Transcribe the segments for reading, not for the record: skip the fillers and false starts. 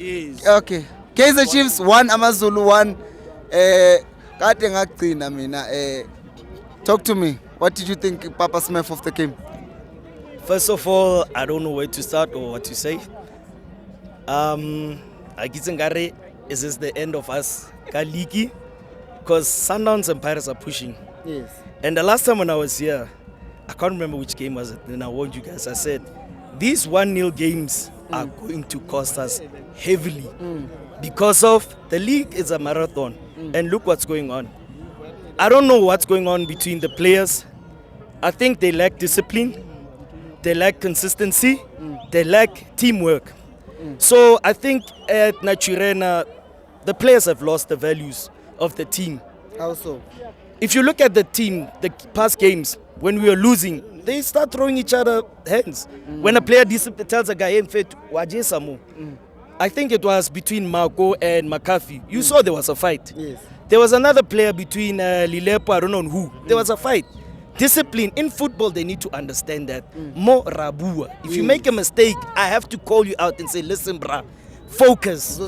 Yes. Okay. Kaizer Chiefs 1, AmaZulu 1. Kade ngagcina mina. Talk to me. What did you think, Papa Smith, of the game? First of all, I don't know where to start or what to say. Agitsengare, is this the end of us? Kaliki? Because Sundowns and Pirates are pushing. Yes. And the last time when I was here, I can't remember which game was it. Then I warned you guys. I said, these 1-0 games are going to cost us heavily. Because of the league is a marathon. And look what's going on. I don't know what's going on between the players. I think they lack discipline. They lack consistency. They lack teamwork. So I think at Naturena, the players have lost the values of the team. How so? If you look at the team, the past games, when we were losing, they start throwing each other hands. When a player tells a guy, hey, Mfethu, waje samo. I think it was between Marco and McCarthy. You saw there was a fight. Yes. There was another player between Lilepo, I don't know who. There was a fight. Discipline. In football, they need to understand that. Mo rabua. If you make a mistake, I have to call you out and say, listen, brah, focus.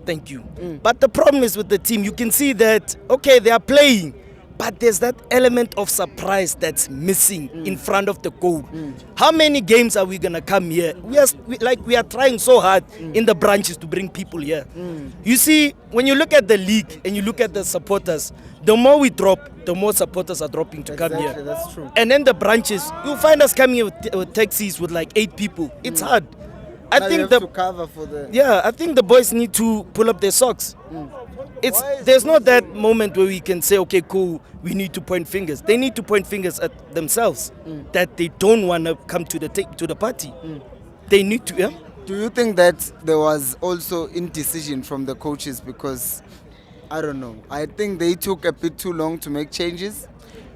Thank you. But the problem is with the team, you can see that, okay, they are playing, but there's that element of surprise that's missing in front of the goal. How many games are we going to come here? We are trying so hard in the branches to bring people here. You see, when you look at the league and you look at the supporters, the more we drop, the more supporters are dropping to come here. That's true. And then the branches, you'll find us coming here with taxis with like 8 people. It's hard. I think to cover for the. Yeah, I think the boys need to pull up their socks. There's not that moment where we can say, okay, cool, we need to point fingers. They need to point fingers at themselves that they don't want to come to the party. They need to. Yeah? Do you think that there was also indecision from the coaches? Because I don't know. I think they took a bit too long to make changes.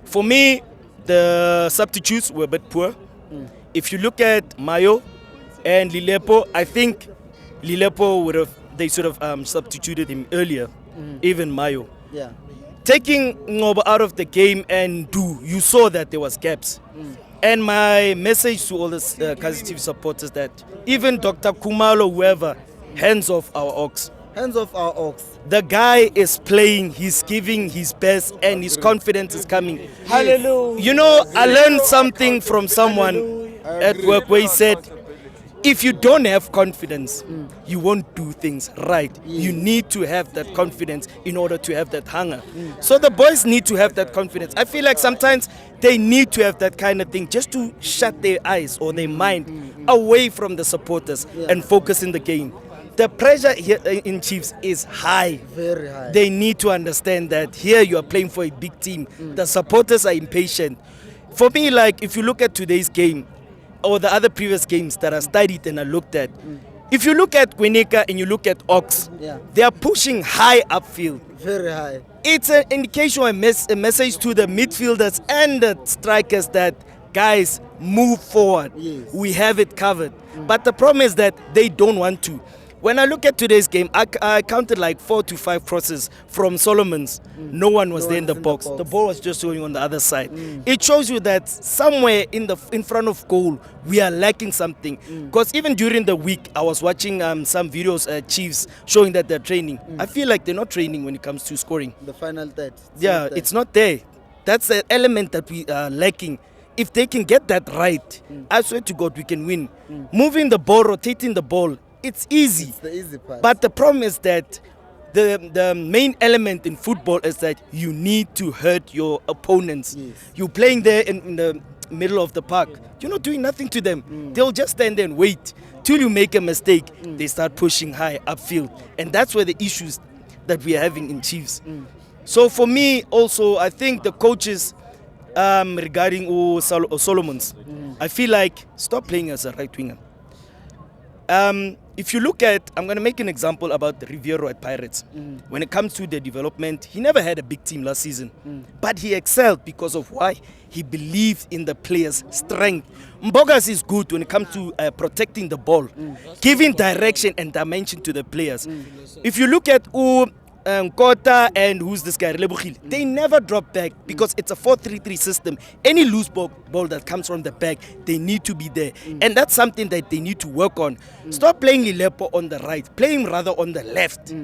For me, the substitutes were a bit poor. If you look at Mayo and Lilepo, I think Lilepo they should have substituted him earlier, even Mayo. Yeah. Taking Ngoba out of the game and you saw that there was gaps. And my message to all the Kaizer Chiefs supporters that even Dr. Kumalo, whoever, hands off our ox. Hands off our ox. The guy is playing, he's giving his best, and his confidence is coming. Hallelujah. You know, I learned something from someone at work where he said, if you don't have confidence, you won't do things right. You need to have that confidence in order to have that hunger. So the boys need to have that confidence. I feel like sometimes they need to have that kind of thing just to shut their eyes or their mind away from the supporters and focus in the game. The pressure here in Chiefs is high. Very high. They need to understand that here you are playing for a big team. The supporters are impatient. For me, like, if you look at today's game or the other previous games that I studied and I looked at, if you look at Winneka and you look at Ox, they are pushing high upfield. Very high. It's an indication or a message to the midfielders and the strikers that, guys, move forward. Yes. We have it covered. But the problem is that they don't want to. When I look at today's game, I counted like 4 to 5 crosses from Solomon's. No one was there in the box. The ball was just going on the other side. It shows you that somewhere in front of goal, we are lacking something. Because even during the week, I was watching some videos at Chiefs showing that they're training. I feel like they're not training when it comes to scoring. The final third. It's not there. That's the element that we are lacking. If they can get that right, I swear to God, we can win. Moving the ball, rotating the ball, it's easy. It's the easy part. But the problem is that the main element in football is that you need to hurt your opponents. Yes. You're playing there in the middle of the park. You're not doing nothing to them. They'll just stand there and wait till you make a mistake. They start pushing high upfield. And that's where the issues that we are having in Chiefs. So for me also, I think the coaches regarding Solomon's, I feel like stop playing as a right winger. If you look at, I'm going to make an example about Riviero at Pirates. When it comes to the development, he never had a big team last season. But he excelled because of why? He believed in the players' strength. Mbogas is good when it comes to protecting the ball, giving direction and dimension to the players. If you look at Kota and who's this guy, Lebohile, they never drop back because it's a 4-3-3 system. Any loose ball that comes from the back, they need to be there. And that's something that they need to work on. Stop playing Lilepo on the right, play him rather on the left.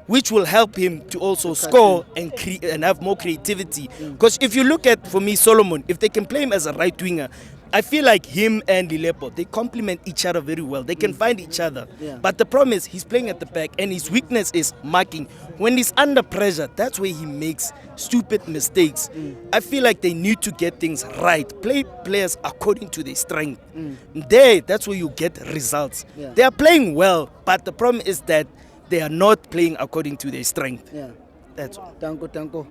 Which will help him to also score and have more creativity. Because if you look at, for me, Solomon, if they can play him as a right winger, I feel like him and Lilepo, they complement each other very well. They can find each other. Yeah. But the problem is he's playing at the back and his weakness is marking. When he's under pressure, that's where he makes stupid mistakes. I feel like they need to get things right. Play players according to their strength. That's where you get results. Yeah. They are playing well, but the problem is that they are not playing according to their strength. Yeah. That's all. Tanko.